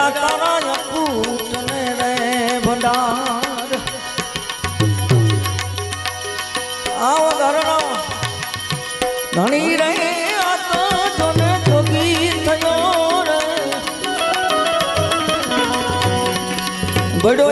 ભંડારા તારા અકૂટ ને રે ભંડાર આવો ઘરનો ધણી રે આ તો જોને જોગી થયો રે બડો